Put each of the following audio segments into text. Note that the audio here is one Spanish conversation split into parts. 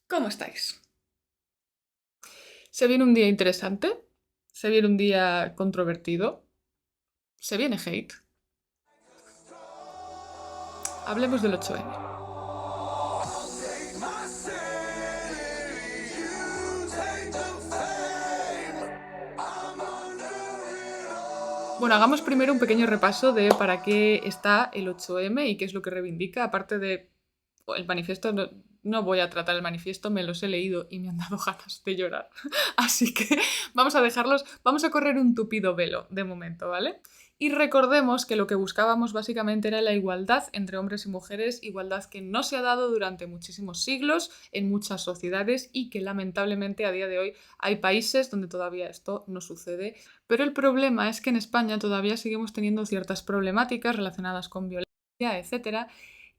¿Cómo estáis? Se viene un día interesante, se viene un día controvertido, se viene hate. Hablemos del 8M. Bueno, hagamos primero un pequeño repaso de para qué está el 8M y qué es lo que reivindica, aparte de el manifiesto. No voy a tratar el manifiesto, me los he leído y me han dado ganas de llorar. Así que vamos a dejarlos, vamos a correr un tupido velo de momento, ¿vale? Y recordemos que lo que buscábamos básicamente era la igualdad entre hombres y mujeres, igualdad que no se ha dado durante muchísimos siglos en muchas sociedades y que lamentablemente a día de hoy hay países donde todavía esto no sucede. Pero el problema es que en España todavía seguimos teniendo ciertas problemáticas relacionadas con violencia, etcétera,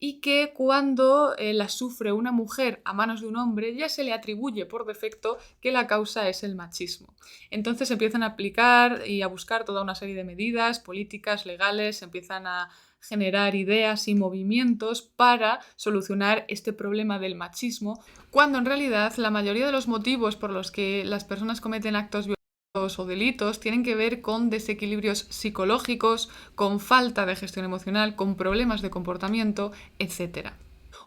y que cuando la sufre una mujer a manos de un hombre ya se le atribuye por defecto que la causa es el machismo. Entonces empiezan a aplicar y a buscar toda una serie de medidas políticas, legales, empiezan a generar ideas y movimientos para solucionar este problema del machismo, cuando en realidad la mayoría de los motivos por los que las personas cometen actos violentos o delitos tienen que ver con desequilibrios psicológicos, con falta de gestión emocional, con problemas de comportamiento, etc.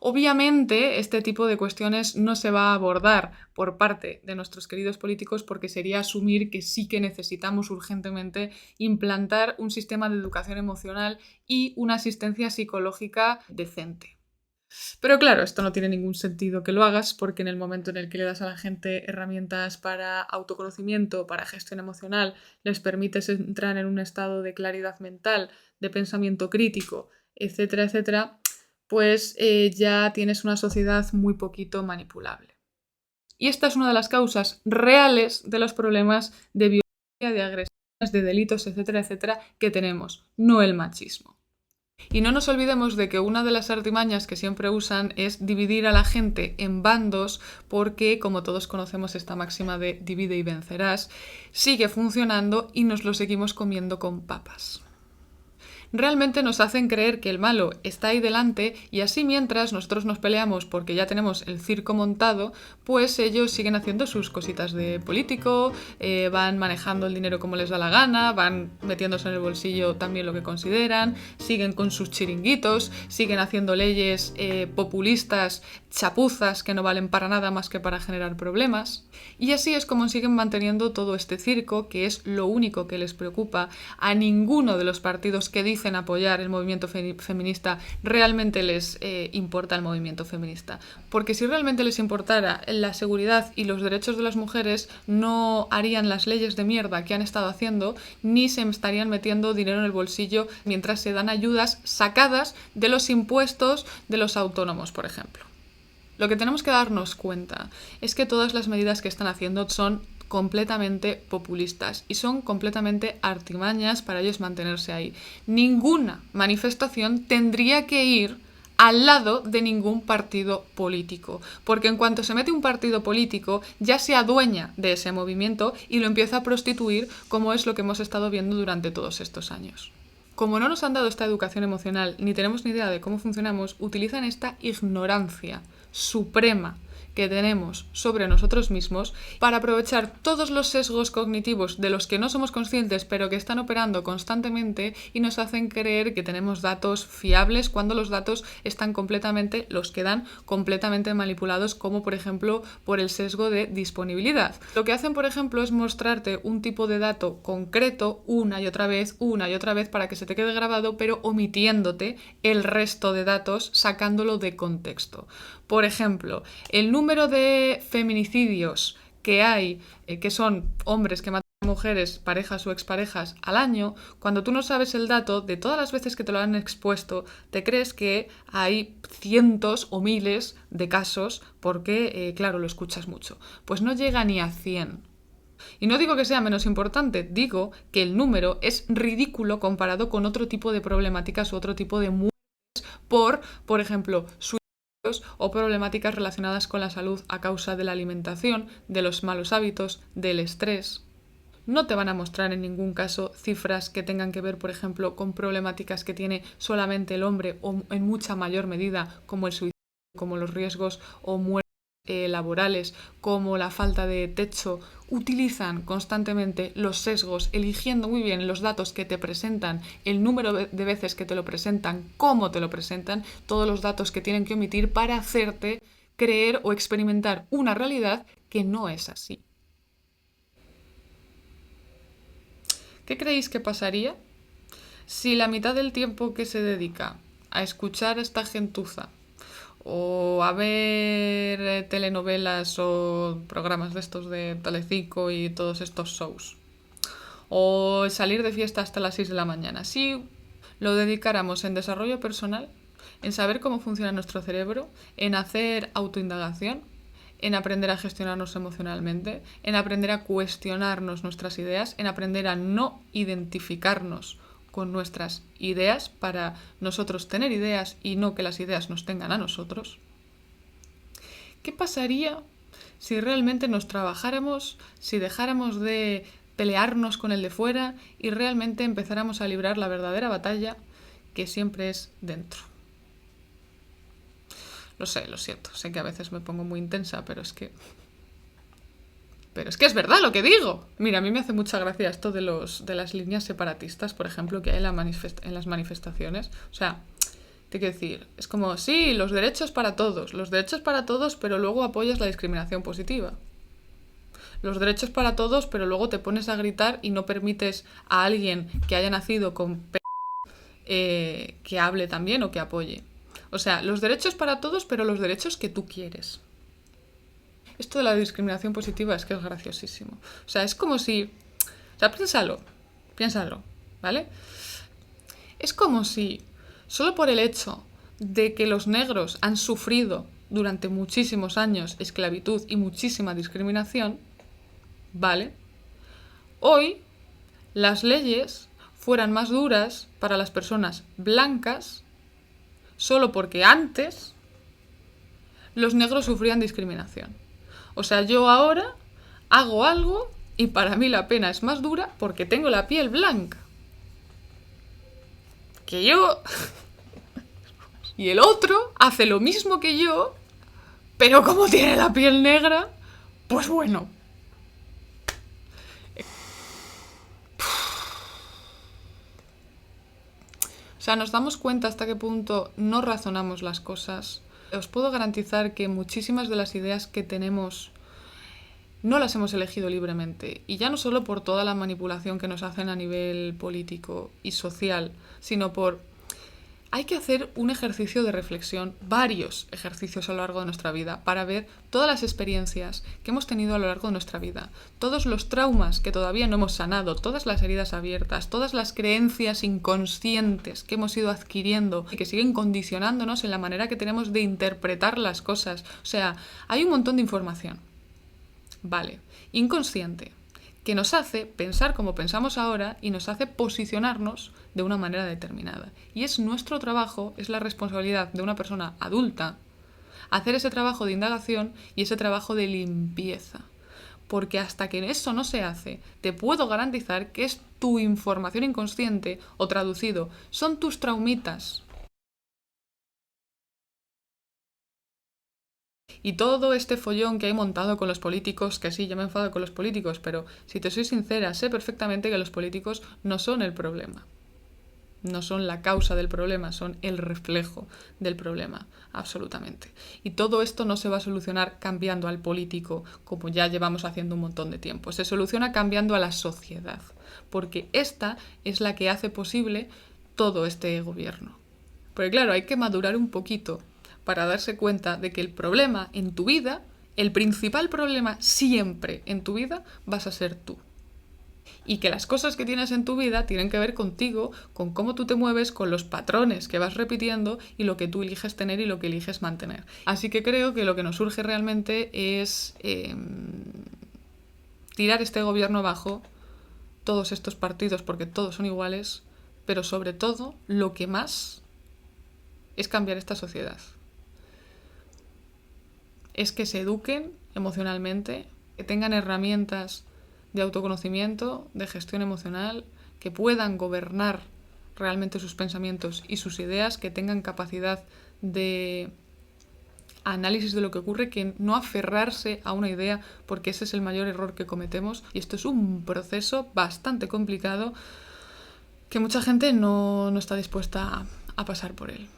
Obviamente, este tipo de cuestiones no se va a abordar por parte de nuestros queridos políticos porque sería asumir que sí que necesitamos urgentemente implantar un sistema de educación emocional y una asistencia psicológica decente. Pero claro, esto no tiene ningún sentido que lo hagas porque en el momento en el que le das a la gente herramientas para autoconocimiento, para gestión emocional, les permites entrar en un estado de claridad mental, de pensamiento crítico, etcétera, etcétera, pues ya tienes una sociedad muy poquito manipulable. Y esta es una de las causas reales de los problemas de violencia, de agresiones, de delitos, etcétera, etcétera, que tenemos, no el machismo. Y no nos olvidemos de que una de las artimañas que siempre usan es dividir a la gente en bandos porque, como todos conocemos esta máxima de divide y vencerás, sigue funcionando y nos lo seguimos comiendo con papas. Realmente nos hacen creer que el malo está ahí delante y así mientras nosotros nos peleamos porque ya tenemos el circo montado, pues ellos siguen haciendo sus cositas de político, van manejando el dinero como les da la gana, van metiéndose en el bolsillo también lo que consideran, siguen con sus chiringuitos, siguen haciendo leyes populistas, chapuzas que no valen para nada más que para generar problemas. Y así es como siguen manteniendo todo este circo, que es lo único que les preocupa. A ninguno de los partidos que dicen apoyar el movimiento feminista realmente les importa el movimiento feminista. Porque si realmente les importara la seguridad y los derechos de las mujeres, no harían las leyes de mierda que han estado haciendo, ni se estarían metiendo dinero en el bolsillo mientras se dan ayudas sacadas de los impuestos de los autónomos, por ejemplo. Lo que tenemos que darnos cuenta es que todas las medidas que están haciendo son completamente populistas y son completamente artimañas para ellos mantenerse ahí. Ninguna manifestación tendría que ir al lado de ningún partido político, porque en cuanto se mete un partido político ya se adueña de ese movimiento y lo empieza a prostituir, como es lo que hemos estado viendo durante todos estos años. Como no nos han dado esta educación emocional ni tenemos ni idea de cómo funcionamos, utilizan esta ignorancia suprema que tenemos sobre nosotros mismos para aprovechar todos los sesgos cognitivos de los que no somos conscientes pero que están operando constantemente y nos hacen creer que tenemos datos fiables cuando los datos están completamente, los quedan completamente manipulados, como por ejemplo por el sesgo de disponibilidad. Lo que hacen, por ejemplo, es mostrarte un tipo de dato concreto una y otra vez para que se te quede grabado, pero omitiéndote el resto de datos, sacándolo de contexto. Por ejemplo, el número de feminicidios que hay, que son hombres que matan a mujeres, parejas o exparejas al año, cuando tú no sabes el dato de todas las veces que te lo han expuesto, te crees que hay cientos o miles de casos porque, claro, lo escuchas mucho. Pues no llega ni a 100. Y no digo que sea menos importante, digo que el número es ridículo comparado con otro tipo de problemáticas u otro tipo de muertes por ejemplo, suicidios o problemáticas relacionadas con la salud a causa de la alimentación, de los malos hábitos, del estrés. No te van a mostrar en ningún caso cifras que tengan que ver, por ejemplo, con problemáticas que tiene solamente el hombre o en mucha mayor medida, como el suicidio, como los riesgos o muerte laborales como la falta de techo utilizan constantemente los sesgos, eligiendo muy bien los datos que te presentan, el número de veces que te lo presentan, cómo te lo presentan, todos los datos que tienen que omitir para hacerte creer o experimentar una realidad que no es así. ¿Qué creéis que pasaría si la mitad del tiempo que se dedica a escuchar a esta gentuza o a ver telenovelas o programas de estos de Telecinco y todos estos shows, o salir de fiesta hasta las 6 de la mañana, si lo dedicáramos en desarrollo personal, en saber cómo funciona nuestro cerebro, en hacer autoindagación, en aprender a gestionarnos emocionalmente, en aprender a cuestionarnos nuestras ideas, en aprender a no identificarnos con nuestras ideas para nosotros tener ideas y no que las ideas nos tengan a nosotros? ¿Qué pasaría si realmente nos trabajáramos, si dejáramos de pelearnos con el de fuera y realmente empezáramos a librar la verdadera batalla que siempre es dentro? Lo sé, lo siento, sé que a veces me pongo muy intensa, pero es que es verdad lo que digo. Mira, a mí me hace mucha gracia esto de las líneas separatistas, por ejemplo, que hay en las manifestaciones. O sea, te quiero decir, es como, sí, los derechos para todos, pero luego apoyas la discriminación positiva. Los derechos para todos, pero luego te pones a gritar y no permites a alguien que haya nacido con que hable también o que apoye. O sea, los derechos para todos, pero los derechos que tú quieres. Esto de la discriminación positiva es que es graciosísimo. O sea, es como si... O sea, piénsalo, ¿vale? Es como si, solo por el hecho de que los negros han sufrido durante muchísimos años esclavitud y muchísima discriminación, ¿vale? Hoy las leyes fueran más duras para las personas blancas solo porque antes los negros sufrían discriminación. O sea, yo ahora hago algo y para mí la pena es más dura porque tengo la piel blanca. Que yo... Y el otro hace lo mismo que yo, pero como tiene la piel negra, pues bueno. O sea, nos damos cuenta hasta qué punto no razonamos las cosas. Os puedo garantizar que muchísimas de las ideas que tenemos no las hemos elegido libremente. Y ya no solo por toda la manipulación que nos hacen a nivel político y social, sino por... Hay que hacer un ejercicio de reflexión, varios ejercicios a lo largo de nuestra vida, para ver todas las experiencias que hemos tenido a lo largo de nuestra vida, todos los traumas que todavía no hemos sanado, todas las heridas abiertas, todas las creencias inconscientes que hemos ido adquiriendo y que siguen condicionándonos en la manera que tenemos de interpretar las cosas. O sea, hay un montón de información. Vale, inconsciente, que nos hace pensar como pensamos ahora y nos hace posicionarnos de una manera determinada. Y es nuestro trabajo, es la responsabilidad de una persona adulta, hacer ese trabajo de indagación y ese trabajo de limpieza. Porque hasta que eso no se hace, te puedo garantizar que es tu información inconsciente, o traducido, son tus traumitas. Y todo este follón que hay montado con los políticos, que sí, yo me enfado con los políticos, pero si te soy sincera, sé perfectamente que los políticos no son el problema. No son la causa del problema, son el reflejo del problema, absolutamente. Y todo esto no se va a solucionar cambiando al político, como ya llevamos haciendo un montón de tiempo. Se soluciona cambiando a la sociedad, porque esta es la que hace posible todo este gobierno. Porque claro, hay que madurar un poquito para darse cuenta de que el problema en tu vida, el principal problema siempre en tu vida, vas a ser tú. Y que las cosas que tienes en tu vida tienen que ver contigo, con cómo tú te mueves, con los patrones que vas repitiendo y lo que tú eliges tener y lo que eliges mantener. Así que creo que lo que nos urge realmente es tirar este gobierno abajo, todos estos partidos, porque todos son iguales, pero sobre todo lo que más es cambiar esta sociedad. Es que se eduquen emocionalmente, que tengan herramientas de autoconocimiento, de gestión emocional, que puedan gobernar realmente sus pensamientos y sus ideas, que tengan capacidad de análisis de lo que ocurre, que no aferrarse a una idea, porque ese es el mayor error que cometemos. Y esto es un proceso bastante complicado que mucha gente no está dispuesta a pasar por él.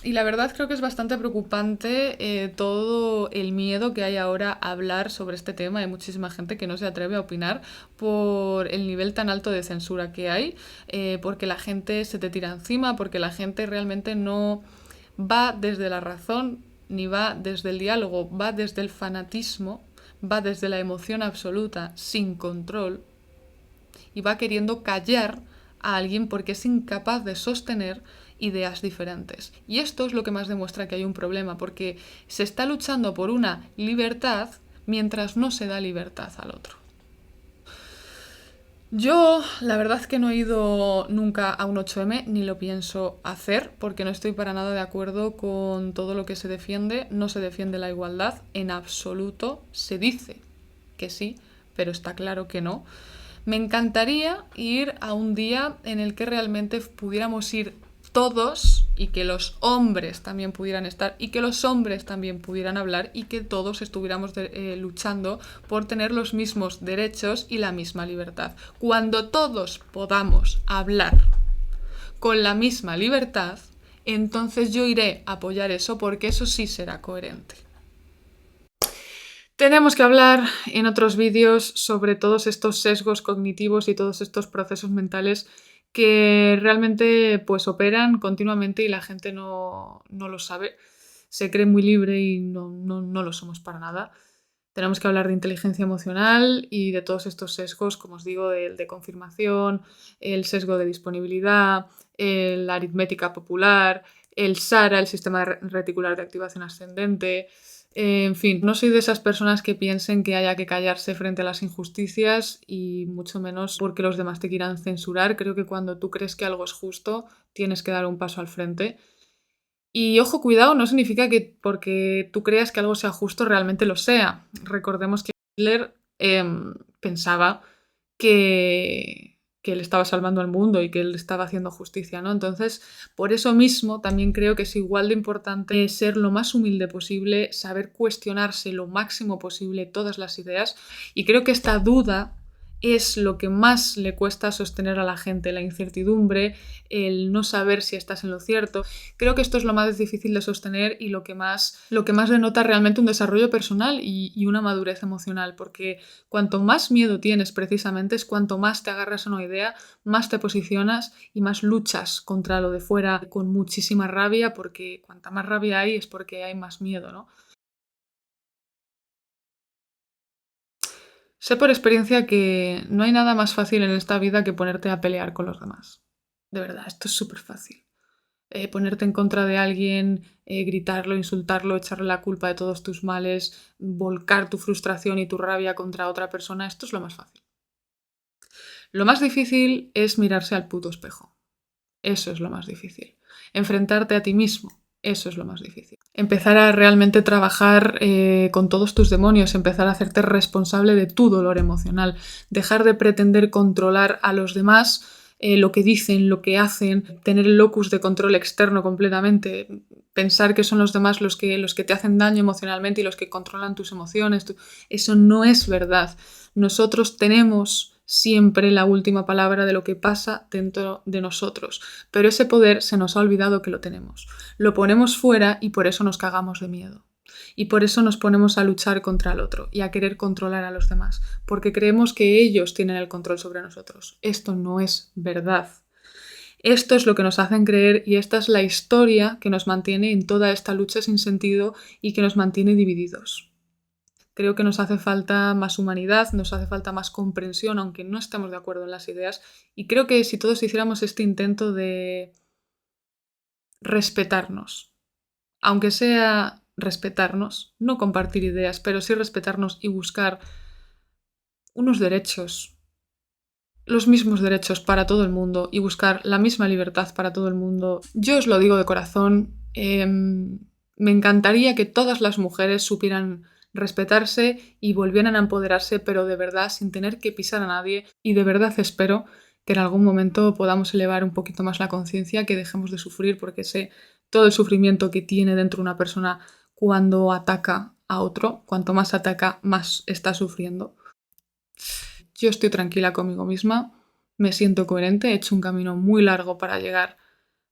Y la verdad creo que es bastante preocupante todo el miedo que hay ahora a hablar sobre este tema. Hay muchísima gente que no se atreve a opinar por el nivel tan alto de censura que hay, porque la gente se te tira encima, porque la gente realmente no va desde la razón ni va desde el diálogo, va desde el fanatismo, va desde la emoción absoluta, sin control, y va queriendo callar a alguien porque es incapaz de sostener ideas diferentes. Y esto es lo que más demuestra que hay un problema, porque se está luchando por una libertad mientras no se da libertad al otro. Yo, la verdad que no he ido nunca a un 8M, ni lo pienso hacer, porque no estoy para nada de acuerdo con todo lo que se defiende. No se defiende la igualdad en absoluto. Se dice que sí, pero está claro que no. Me encantaría ir a un día en el que realmente pudiéramos ir todos y que los hombres también pudieran estar y que los hombres también pudieran hablar y que todos estuviéramos luchando por tener los mismos derechos y la misma libertad. Cuando todos podamos hablar con la misma libertad, entonces yo iré a apoyar eso, porque eso sí será coherente. Tenemos que hablar en otros vídeos sobre todos estos sesgos cognitivos y todos estos procesos mentales que realmente pues operan continuamente y la gente no lo sabe. Se cree muy libre y no lo somos para nada. Tenemos que hablar de inteligencia emocional y de todos estos sesgos, como os digo, el de confirmación, el sesgo de disponibilidad, la aritmética popular, el SARA, el sistema reticular de activación ascendente. En fin, no soy de esas personas que piensen que haya que callarse frente a las injusticias y mucho menos porque los demás te quieran censurar. Creo que cuando tú crees que algo es justo, tienes que dar un paso al frente. Y ojo, cuidado, no significa que porque tú creas que algo sea justo realmente lo sea. Recordemos que Hitler pensaba que él estaba salvando al mundo y que él estaba haciendo justicia, ¿no? Entonces, por eso mismo también creo que es igual de importante ser lo más humilde posible, saber cuestionarse lo máximo posible todas las ideas, y creo que esta duda es lo que más le cuesta sostener a la gente, la incertidumbre, el no saber si estás en lo cierto. Creo que esto es lo más difícil de sostener y lo que más denota realmente un desarrollo personal y una madurez emocional, porque cuanto más miedo tienes precisamente es cuanto más te agarras a una idea, más te posicionas y más luchas contra lo de fuera con muchísima rabia, porque cuanta más rabia hay es porque hay más miedo, ¿no? Sé por experiencia que no hay nada más fácil en esta vida que ponerte a pelear con los demás. De verdad, esto es súper fácil. Ponerte en contra de alguien, gritarlo, insultarlo, echarle la culpa de todos tus males, volcar tu frustración y tu rabia contra otra persona, esto es lo más fácil. Lo más difícil es mirarse al puto espejo. Eso es lo más difícil. Enfrentarte a ti mismo. Eso es lo más difícil. Empezar a realmente trabajar con todos tus demonios, empezar a hacerte responsable de tu dolor emocional, dejar de pretender controlar a los demás, lo que dicen, lo que hacen, tener el locus de control externo completamente, pensar que son los demás los que te hacen daño emocionalmente y los que controlan tus emociones. Eso no es verdad. Nosotros tenemos siempre la última palabra de lo que pasa dentro de nosotros, pero ese poder se nos ha olvidado que lo tenemos. Lo ponemos fuera y por eso nos cagamos de miedo. Y por eso nos ponemos a luchar contra el otro y a querer controlar a los demás, porque creemos que ellos tienen el control sobre nosotros. Esto no es verdad. Esto es lo que nos hacen creer y esta es la historia que nos mantiene en toda esta lucha sin sentido y que nos mantiene divididos. Creo que nos hace falta más humanidad, nos hace falta más comprensión, aunque no estemos de acuerdo en las ideas. Y creo que si todos hiciéramos este intento de respetarnos, aunque sea respetarnos, no compartir ideas, pero sí respetarnos y buscar unos derechos, los mismos derechos para todo el mundo y buscar la misma libertad para todo el mundo. Yo os lo digo de corazón, me encantaría que todas las mujeres supieran respetarse y volvieran a empoderarse, pero de verdad sin tener que pisar a nadie, y de verdad espero que en algún momento podamos elevar un poquito más la conciencia, que dejemos de sufrir, porque sé todo el sufrimiento que tiene dentro una persona cuando ataca a otro. Cuanto más ataca, más está sufriendo. Yo estoy tranquila conmigo misma, me siento coherente, he hecho un camino muy largo para llegar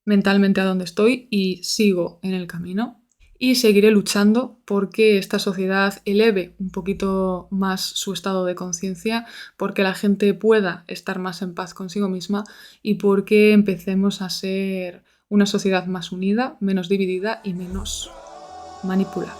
mentalmente a donde estoy y sigo en el camino. Y seguiré luchando porque esta sociedad eleve un poquito más su estado de conciencia, porque la gente pueda estar más en paz consigo misma y porque empecemos a ser una sociedad más unida, menos dividida y menos manipulada.